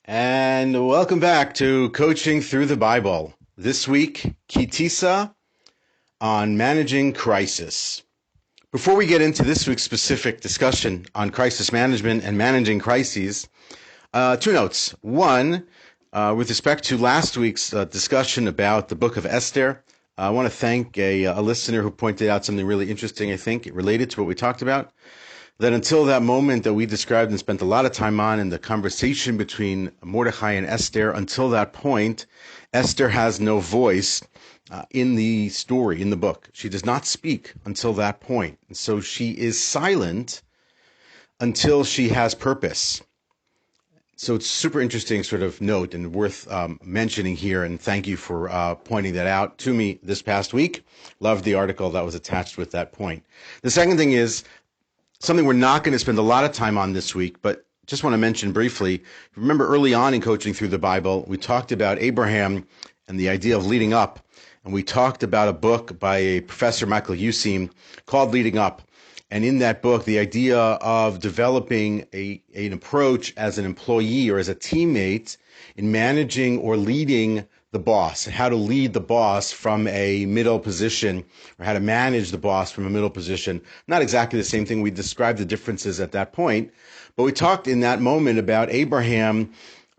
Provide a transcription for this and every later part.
And welcome back to Coaching Through the Bible. This week, Kitisa on managing crisis. Before we get into this week's specific discussion on crisis management and managing crises, two notes. One, with respect to last week's discussion about the book of Esther, I want to thank a listener who pointed out something really interesting, I think, related to what we talked about. That until that moment that we described and spent a lot of time on in the conversation between Mordecai and Esther, until that point, Esther has no voice in the story, in the book. She does not speak until that point. And so she is silent until she has purpose. So it's a super interesting sort of note and worth mentioning here. And thank you for pointing that out to me this past week. Loved the article that was attached with that point. The second thing is, something we're not going to spend a lot of time on this week, but just want to mention briefly. Remember early on in Coaching Through the Bible, we talked about Abraham and the idea of leading up. And we talked about a book by a professor, Michael Yusim, called Leading Up. And in that book, the idea of developing an approach as an employee or as a teammate in managing or leading the boss, how to lead the boss from a middle position, or how to manage the boss from a middle position. Not exactly the same thing. We described the differences at that point, but we talked in that moment about Abraham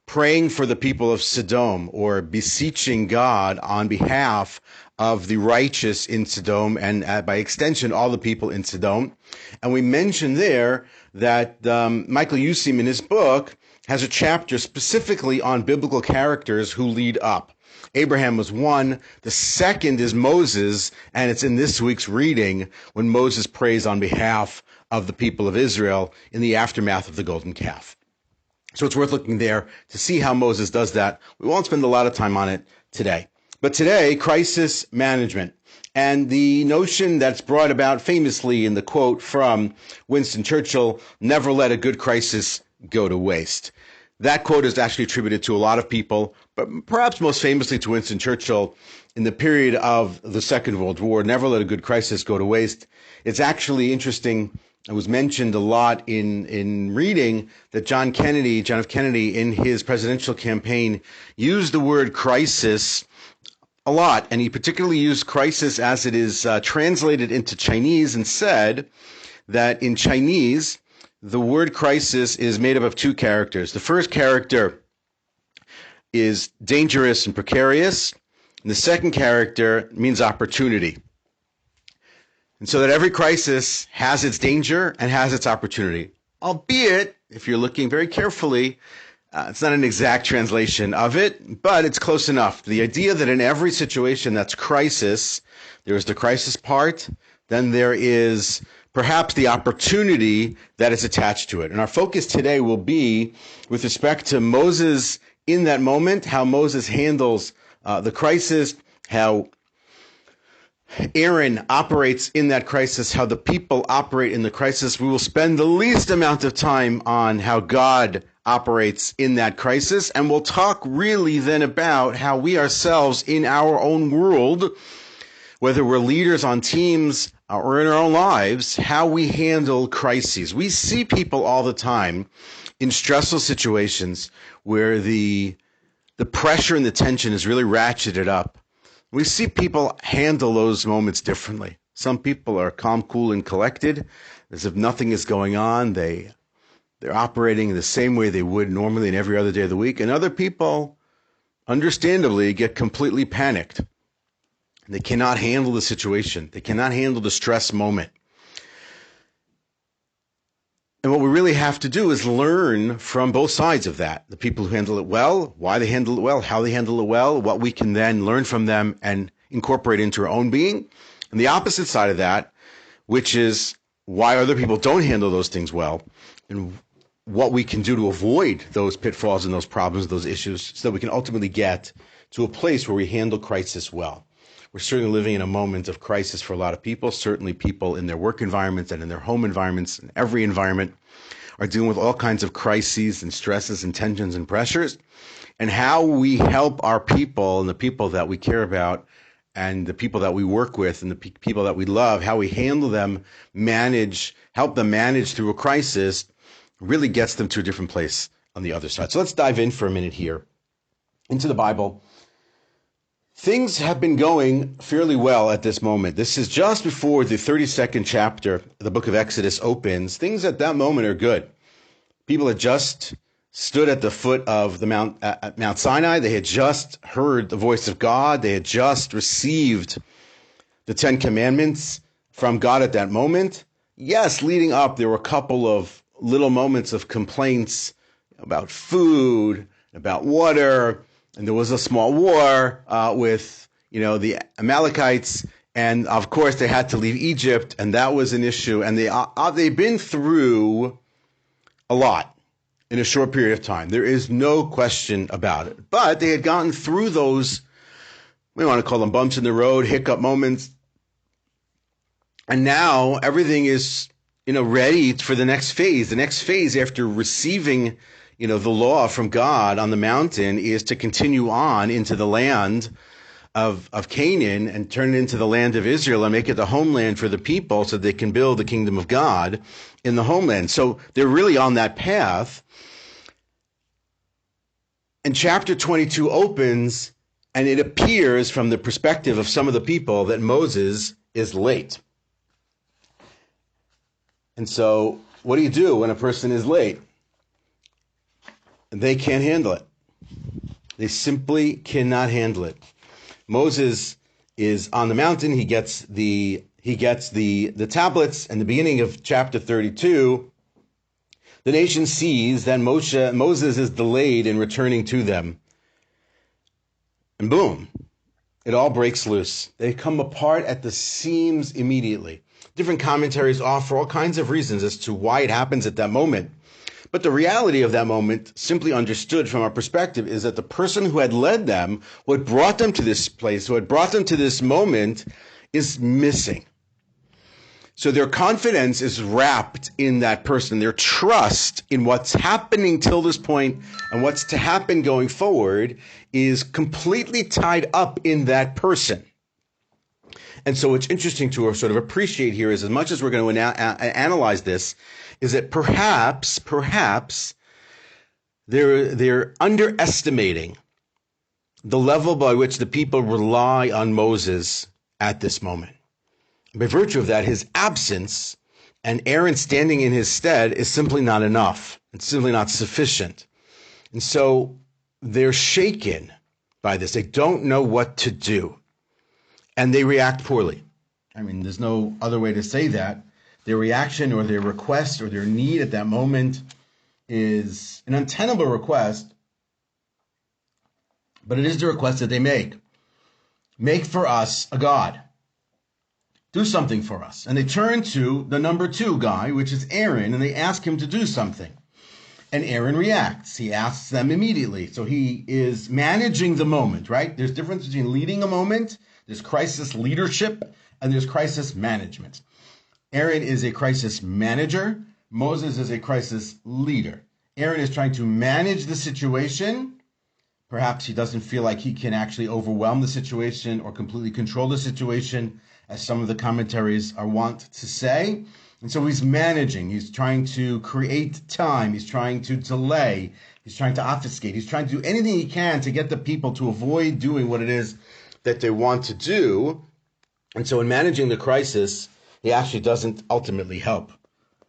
praying for the people of Sodom, or beseeching God on behalf of the righteous in Sodom, and by extension, all the people in Sodom. And we mentioned there that Michael Yusim in his book has a chapter specifically on biblical characters who lead up. Abraham was one. The second is Moses, and it's in this week's reading when Moses prays on behalf of the people of Israel in the aftermath of the golden calf. So it's worth looking there to see how Moses does that. We won't spend a lot of time on it today. But today, crisis management, and the notion that's brought about famously in the quote from Winston Churchill, "Never let a good crisis go to waste." That quote is actually attributed to a lot of people, but perhaps most famously to Winston Churchill in the period of the Second World War. Never let a good crisis go to waste. It's actually interesting. It was mentioned a lot in reading that John F. Kennedy, in his presidential campaign, used the word crisis a lot, and he particularly used crisis as it is translated into Chinese, and said that in Chinese, the word crisis is made up of two characters. The first character is dangerous and precarious, and the second character means opportunity. And so that every crisis has its danger and has its opportunity, albeit, if you're looking very carefully, it's not an exact translation of it, but it's close enough. The idea that in every situation that's crisis, there is the crisis part, then there is perhaps the opportunity that is attached to it. And our focus today will be with respect to Moses in that moment, how Moses handles the crisis, how Aaron operates in that crisis, how the people operate in the crisis. We will spend the least amount of time on how God operates in that crisis, and we'll talk really then about how we ourselves in our own world, whether we're leaders on teams or in our own lives, how we handle crises. We see people all the time in stressful situations where the pressure and the tension is really ratcheted up. We see people handle those moments differently. Some people are calm, cool, and collected, as if nothing is going on. They're operating in the same way they would normally in every other day of the week. And other people, understandably, get completely panicked. They cannot handle the situation. They cannot handle the stress moment. And what we really have to do is learn from both sides of that. The people who handle it well, why they handle it well, how they handle it well, what we can then learn from them and incorporate into our own being. And the opposite side of that, which is why other people don't handle those things well, and what we can do to avoid those pitfalls and those problems, those issues, so that we can ultimately get to a place where we handle crisis well. We're certainly living in a moment of crisis for a lot of people. Certainly people in their work environments and in their home environments, in every environment, are dealing with all kinds of crises and stresses and tensions and pressures. And how we help our people and the people that we care about and the people that we work with and the people that we love, how we handle them, help them manage through a crisis, really gets them to a different place on the other side. So let's dive in for a minute here into the Bible. Things have been going fairly well at this moment. This is just before the 32nd chapter, the book of Exodus opens. Things at that moment are good. People had just stood at the foot of the Mount Sinai. They had just heard the voice of God. They had just received the Ten Commandments from God at that moment. Yes, leading up, there were a couple of little moments of complaints about food, about water, and there was a small war with, the Amalekites, and of course they had to leave Egypt, and that was an issue. And they've been through a lot in a short period of time. There is no question about it. But they had gotten through those, we want to call them bumps in the road, hiccup moments, and now everything is, ready for the next phase. The next phase after receiving the law from God on the mountain is to continue on into the land of Canaan and turn it into the land of Israel and make it the homeland for the people so they can build the kingdom of God in the homeland. So they're really on that path. And chapter 22 opens, and it appears from the perspective of some of the people that Moses is late. And so what do you do when a person is late? They can't handle it. They simply cannot handle it. Moses is on the mountain. He gets the tablets, and the beginning of chapter 32, the nation sees that Moses is delayed in returning to them. And boom, it all breaks loose. They come apart at the seams immediately. Different commentaries offer all kinds of reasons as to why it happens at that moment. But the reality of that moment, simply understood from our perspective, is that the person who had led them, who had brought them to this place, who had brought them to this moment, is missing. So their confidence is wrapped in that person. Their trust in what's happening till this point and what's to happen going forward is completely tied up in that person. And so what's interesting to sort of appreciate here is, as much as we're going to analyze this, is that perhaps they're underestimating the level by which the people rely on Moses at this moment. By virtue of that, his absence and Aaron standing in his stead is simply not enough. It's simply not sufficient. And so they're shaken by this. They don't know what to do. And they react poorly. I mean, there's no other way to say that. Their reaction or their request or their need at that moment is an untenable request, but it is the request that they make. Make for us a God. Do something for us. And they turn to the number 2 guy, which is Aaron, and they ask him to do something. And Aaron reacts. He asks them immediately. So he is managing the moment, right? There's a difference between leading a moment, there's crisis leadership, and there's crisis management. Aaron is a crisis manager. Moses is a crisis leader. Aaron is trying to manage the situation. Perhaps he doesn't feel like he can actually overwhelm the situation or completely control the situation, as some of the commentaries are wont to say. And so he's managing. He's trying to create time. He's trying to delay. He's trying to obfuscate. He's trying to do anything he can to get the people to avoid doing what it is that they want to do. And so in managing the crisis, he actually doesn't ultimately help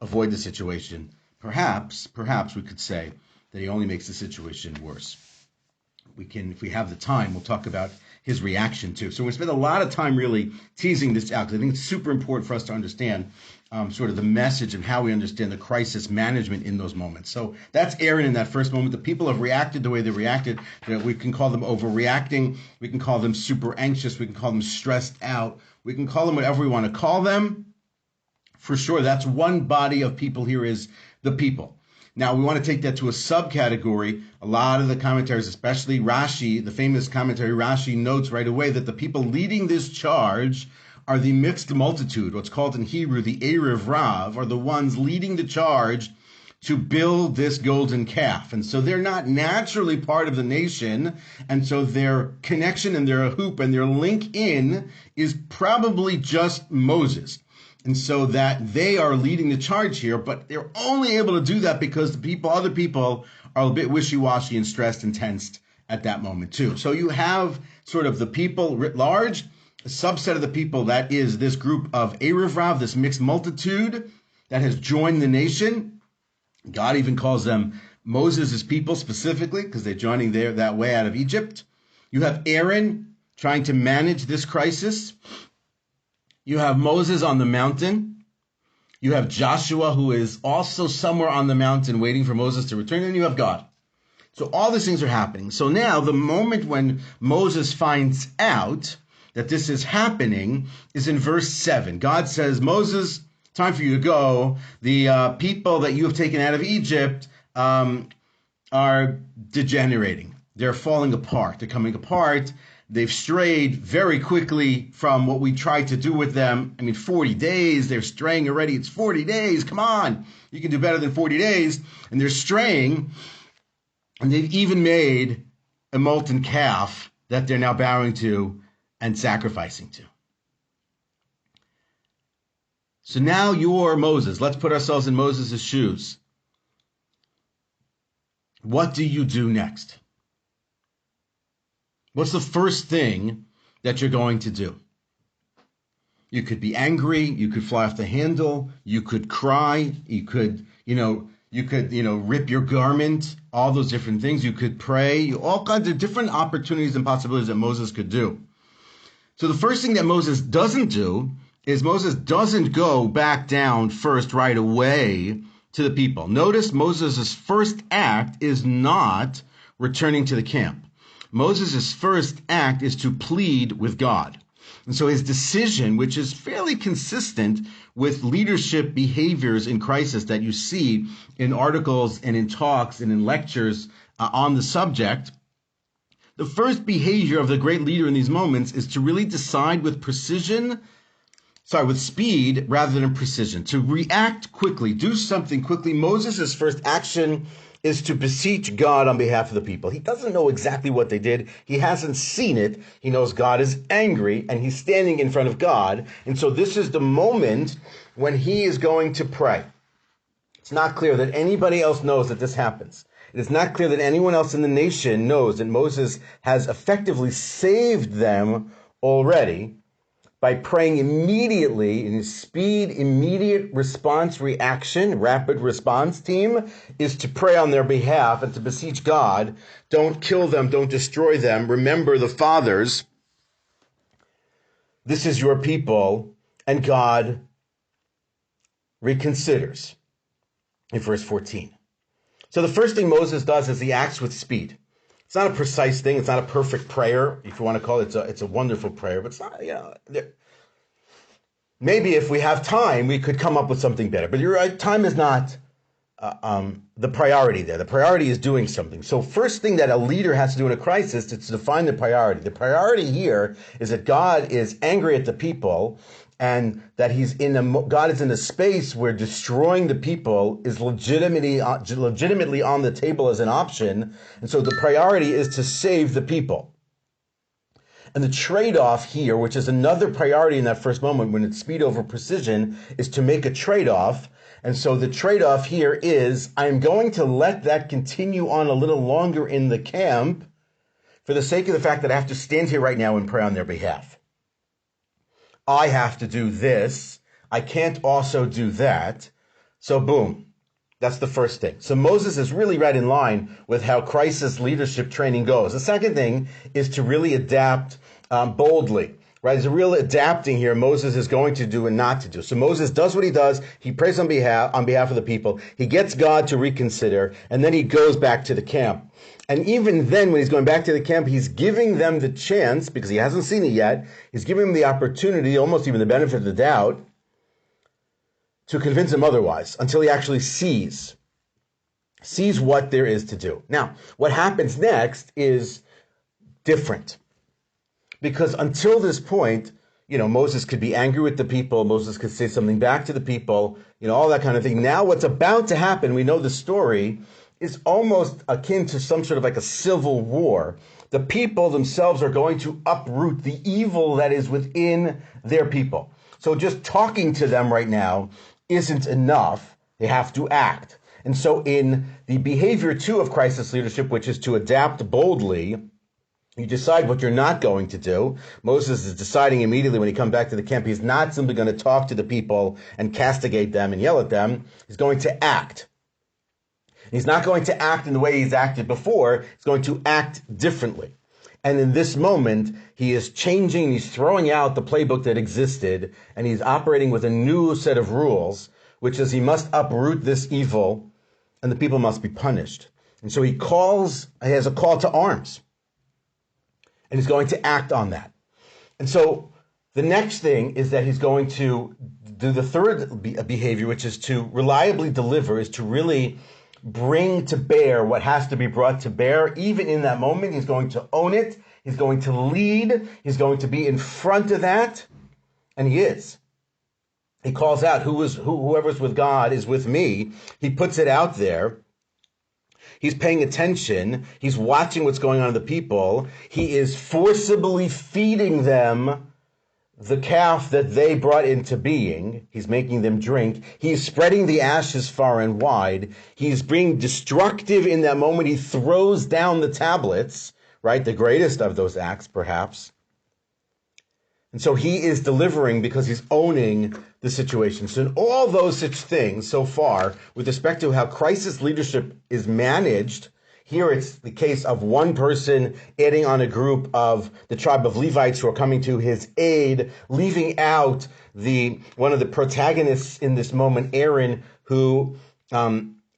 avoid the situation. Perhaps we could say that he only makes the situation worse. If we have the time, we'll talk about his reaction too. So we're going to spend a lot of time really teasing this out, because I think it's super important for us to understand sort of the message and how we understand the crisis management in those moments. So that's Aaron in that first moment. The people have reacted the way they reacted. We can call them overreacting. We can call them super anxious. We can call them stressed out. We can call them whatever we want to call them. For sure, that's one body of people here, is the people. Now, we want to take that to a subcategory. A lot of the commentaries, especially Rashi, the famous commentary Rashi, notes right away that the people leading this charge are the mixed multitude, what's called in Hebrew the Erev Rav, are the ones leading the charge to build this golden calf. And so they're not naturally part of the nation, and so their connection and their hoop and their link in is probably just Moses. And so that they are leading the charge here, but they're only able to do that because other people are a bit wishy-washy and stressed and tensed at that moment too. So you have sort of the people writ large, a subset of the people that is this group of Erev, this mixed multitude that has joined the nation. God even calls them Moses' people specifically because they're joining there that way out of Egypt. You have Aaron trying to manage this crisis. You have Moses on the mountain. You have Joshua, who is also somewhere on the mountain waiting for Moses to return. And you have God. So all these things are happening. So now the moment when Moses finds out that this is happening is in verse 7. God says, Moses, time for you to go. The people that you have taken out of Egypt are degenerating. They're falling apart. They're coming apart. They've strayed very quickly from what we tried to do with them. 40 days, they're straying already. It's 40 days. Come on. You can do better than 40 days. And they're straying. And they've even made a molten calf that they're now bowing to and sacrificing to. So now you're Moses. Let's put ourselves in Moses' shoes. What do you do next? What's the first thing that you're going to do? You could be angry. You could fly off the handle. You could cry. You could rip your garment. All those different things. You could pray. All kinds of different opportunities and possibilities that Moses could do. So the first thing that Moses doesn't do is Moses doesn't go back down first right away to the people. Notice Moses' first act is not returning to the camp. Moses' first act is to plead with God. And so his decision, which is fairly consistent with leadership behaviors in crisis that you see in articles and in talks and in lectures on the subject, the first behavior of the great leader in these moments is to really decide with speed rather than precision, to react quickly, do something quickly. Moses' first action is to beseech God on behalf of the people. He doesn't know exactly what they did. He hasn't seen it. He knows God is angry and he's standing in front of God. And so this is the moment when he is going to pray. It's not clear that anybody else knows that this happens. It is not clear that anyone else in the nation knows that Moses has effectively saved them already by praying immediately in his speed, immediate response, reaction, rapid response team is to pray on their behalf and to beseech God. Don't kill them. Don't destroy them. Remember the fathers. This is your people. And God reconsiders in verse 14. So the first thing Moses does is he acts with speed. It's not a precise thing. It's not a perfect prayer, if you want to call it. It's a wonderful prayer, but it's not, maybe if we have time, we could come up with something better. But you're right, time is not the priority there. The priority is doing something. So first thing that a leader has to do in a crisis is to define the priority. The priority here is that God is angry at the people and that God is in a space where destroying the people is legitimately on the table as an option. And so the priority is to save the people. And the trade-off here, which is another priority in that first moment when it's speed over precision, is to make a trade-off. And so the trade-off here is I'm going to let that continue on a little longer in the camp for the sake of the fact that I have to stand here right now and pray on their behalf. I have to do this. I can't also do that. So boom, that's the first thing. So Moses is really right in line with how crisis leadership training goes. The second thing is to really adapt boldly. Right? There's a real adapting here Moses is going to do and not to do. So Moses does what he does. He prays on behalf of the people. He gets God to reconsider, and then he goes back to the camp. And even then, when he's going back to the camp, he's giving them the chance, because he hasn't seen it yet, he's giving them the opportunity, almost even the benefit of the doubt, to convince him otherwise, until he actually sees what there is to do. Now, what happens next is different. Because until this point, Moses could be angry with the people. Moses could say something back to the people, all that kind of thing. Now what's about to happen, we know the story, is almost akin to some sort of like a civil war. The people themselves are going to uproot the evil that is within their people. So just talking to them right now isn't enough. They have to act. And so in the behavior two of crisis leadership, which is to adapt boldly, you decide what you're not going to do. Moses is deciding immediately when he comes back to the camp, he's not simply going to talk to the people and castigate them and yell at them. He's going to act. He's not going to act in the way he's acted before. He's going to act differently. And in this moment, he is changing, he's throwing out the playbook that existed, and he's operating with a new set of rules, which is he must uproot this evil, and the people must be punished. And so he has a call to arms. And he's going to act on that. And so the next thing is that he's going to do the third behavior, which is to reliably deliver, is to really bring to bear what has to be brought to bear. Even in that moment, he's going to own it. He's going to lead. He's going to be in front of that. And he is. He calls out, whoever's with God is with me. He puts it out there. He's paying attention. He's watching what's going on in the people. He is forcibly feeding them the calf that they brought into being. He's making them drink. He's spreading the ashes far and wide. He's being destructive in that moment. He throws down the tablets, right? The greatest of those acts, perhaps. And so he is delivering because he's owning the situation. So in all those such things so far, with respect to how crisis leadership is managed, here it's the case of one person adding on a group of the tribe of Levites who are coming to his aid, leaving out one of the protagonists in this moment, Aaron, who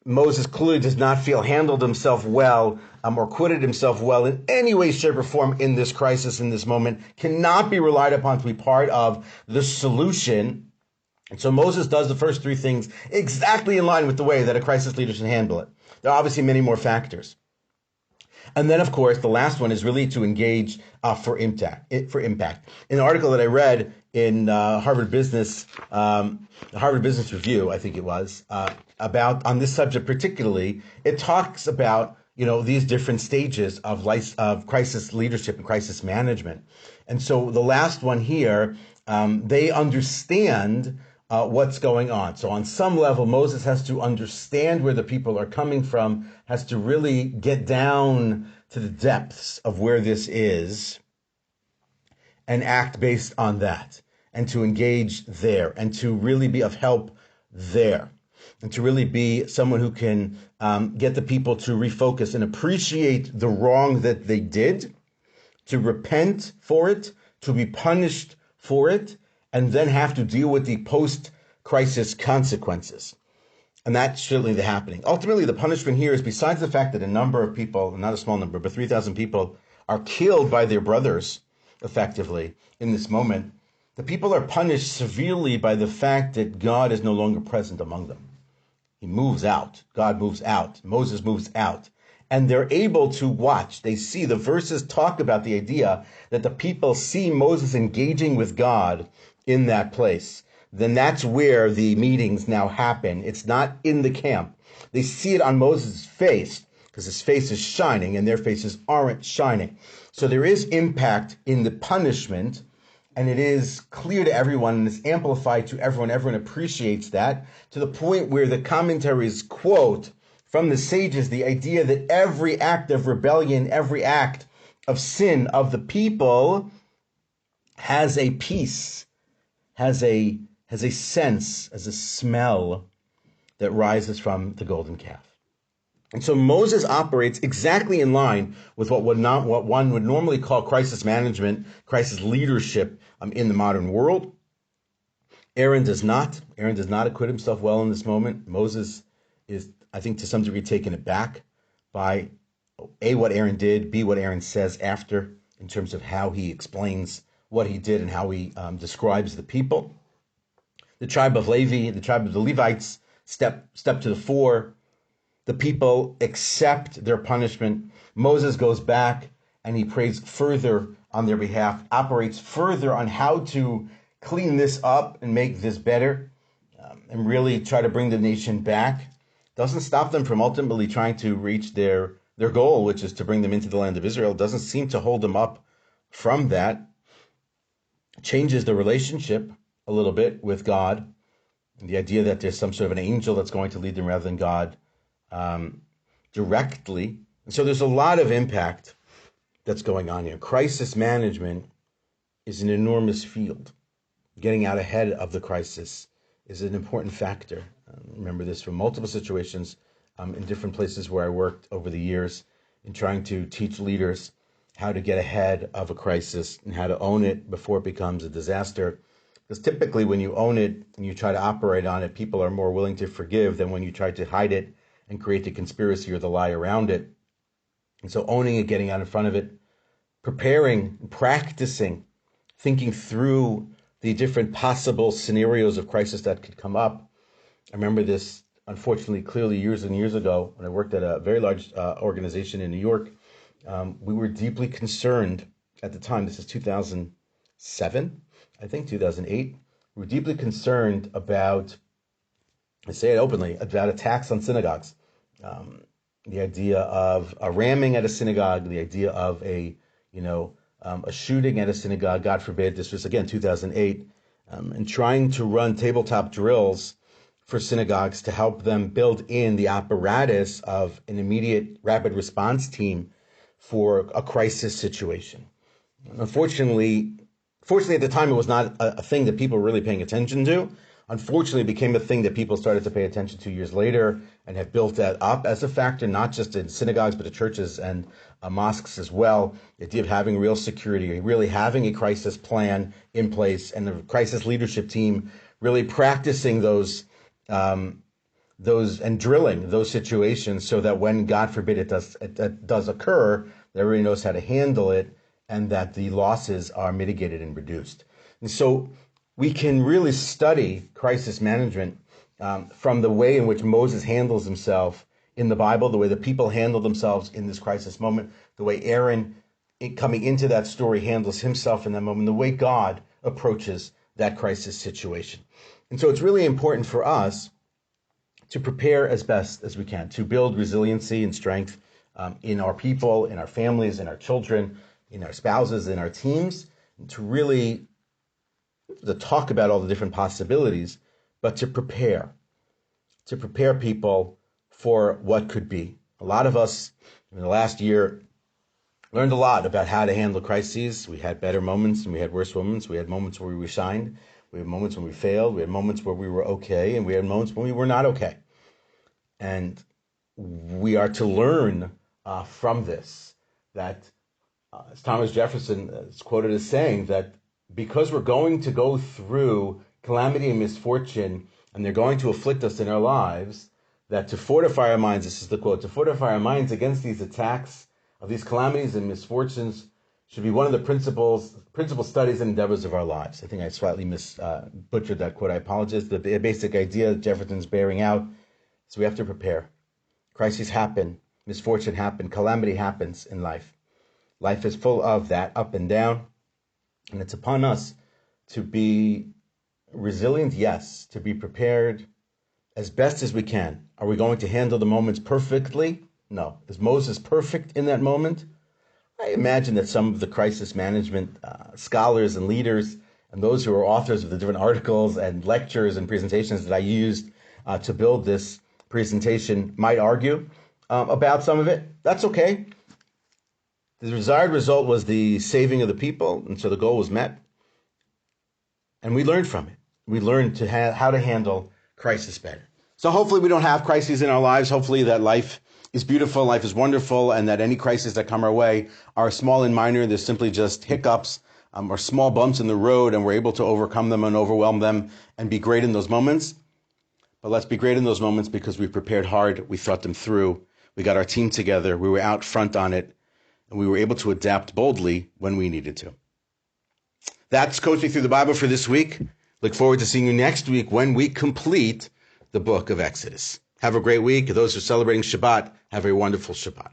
Moses clearly does not feel handled himself well or acquitted himself well in any way, shape, or form in this crisis, in this moment, cannot be relied upon to be part of the solution. And so Moses does the first three things exactly in line with the way that a crisis leader should handle it. There are obviously many more factors. And then, of course, the last one is really to engage for impact. In an article that I read in Harvard Business Review, I think it was, about on this subject particularly, it talks about these different stages of crisis leadership and crisis management. And so the last one here, they understand what's going on. So on some level, Moses has to understand where the people are coming from, has to really get down to the depths of where this is and act based on that, and to engage there, and to really be of help there, and to really be someone who can get the people to refocus and appreciate the wrong that they did, to repent for it, to be punished for it, and then have to deal with the post-crisis consequences. And that's certainly the happening. Ultimately, the punishment here is, besides the fact that a number of people, not a small number, but 3,000 people are killed by their brothers, effectively, in this moment, the people are punished severely by the fact that God is no longer present among them. He moves out. God moves out. Moses moves out. And they're able to watch. They see, the verses talk about the idea that the people see Moses engaging with God in that place. Then that's where the meetings now happen. It's not in the camp. They see it on Moses' face because his face is shining and their faces aren't shining. So there is impact in the punishment, and it is clear to everyone and is amplified to everyone. Everyone appreciates that, to the point where the commentaries quote from the sages the idea that every act of rebellion, every act of sin of the people has a peace, has a sense, has a smell that rises from the golden calf. And so Moses operates exactly in line with what one would normally call crisis management, crisis leadership in the modern world. Aaron does not. Aaron does not acquit himself well in this moment. Moses is, I think, to some degree taken aback by A, what Aaron did, B, what Aaron says after, in terms of how he explains what he did and how he describes the people. The tribe of Levi, the tribe of the Levites, step to the fore. The people accept their punishment. Moses goes back and he prays further on their behalf, operates further on how to clean this up and make this better, and really try to bring the nation back. Doesn't stop them from ultimately trying to reach their goal, which is to bring them into the land of Israel. Doesn't seem to hold them up from that. Changes the relationship a little bit with God. And the idea that there's some sort of an angel that's going to lead them rather than God directly. And so there's a lot of impact that's going on here. Crisis management is an enormous field. Getting out ahead of the crisis is an important factor. Remember this from multiple situations in different places where I worked over the years in trying to teach leaders how to get ahead of a crisis and how to own it before it becomes a disaster. Because typically when you own it and you try to operate on it, people are more willing to forgive than when you try to hide it and create the conspiracy or the lie around it. And so owning it, getting out in front of it, preparing, practicing, thinking through the different possible scenarios of crisis that could come up. I remember this, unfortunately, clearly years and years ago when I worked at a very large organization in New York. We were deeply concerned at the time, this is 2007, I think 2008. We were deeply concerned about, I say it openly, about attacks on synagogues. The idea of a ramming at a synagogue, the idea of a shooting at a synagogue, God forbid. This was, again, 2008, and trying to run tabletop drills for synagogues to help them build in the apparatus of an immediate rapid response team for a crisis situation. Fortunately, at the time, it was not a thing that people were really paying attention to. Unfortunately, it became a thing that people started to pay attention to years later and have built that up as a factor, not just in synagogues, but to churches and mosques as well. The idea of having real security, really having a crisis plan in place, and the crisis leadership team really practicing those and drilling those situations so that when, God forbid, it does occur, that everybody knows how to handle it and that the losses are mitigated and reduced. And so we can really study crisis management from the way in which Moses handles himself in the Bible, the way the people handle themselves in this crisis moment, the way Aaron, coming into that story, handles himself in that moment, the way God approaches that crisis situation. And so it's really important for us to prepare as best as we can, to build resiliency and strength in our people, in our families, in our children, in our spouses, in our teams, and to really talk about all the different possibilities, but to prepare people for what could be. A lot of us in the last year learned a lot about how to handle crises. We had better moments and we had worse moments. We had moments where we shined. We had moments when we failed. We had moments where we were okay, and we had moments when we were not okay. And we are to learn from this that, as Thomas Jefferson is quoted as saying, that because we're going to go through calamity and misfortune, and they're going to afflict us in our lives, that to fortify our minds, this is the quote, to fortify our minds against these attacks of these calamities and misfortunes should be one of the principal studies and endeavors of our lives. I think I slightly butchered that quote. I apologize. The basic idea that Jefferson's bearing out is we have to prepare. Crises happen, misfortune happens, calamity happens in life. Life is full of that, up and down, and it's upon us to be resilient, yes, to be prepared as best as we can. Are we going to handle the moments perfectly? No. Is Moses perfect in that moment? I imagine that some of the crisis management scholars and leaders and those who are authors of the different articles and lectures and presentations that I used to build this presentation might argue about some of it. That's okay. The desired result was the saving of the people, and so the goal was met. And we learned from it. We learned how to handle crisis better. So hopefully we don't have crises in our lives. Hopefully that life is beautiful, life is wonderful, and that any crises that come our way are small and minor. They're simply just hiccups or small bumps in the road, and we're able to overcome them and overwhelm them and be great in those moments. But let's be great in those moments because we prepared hard, we thought them through, we got our team together, we were out front on it, and we were able to adapt boldly when we needed to. That's Coaching Through the Bible for this week. Look forward to seeing you next week when we complete the book of Exodus. Have a great week. Those who are celebrating Shabbat, have a wonderful Shabbat.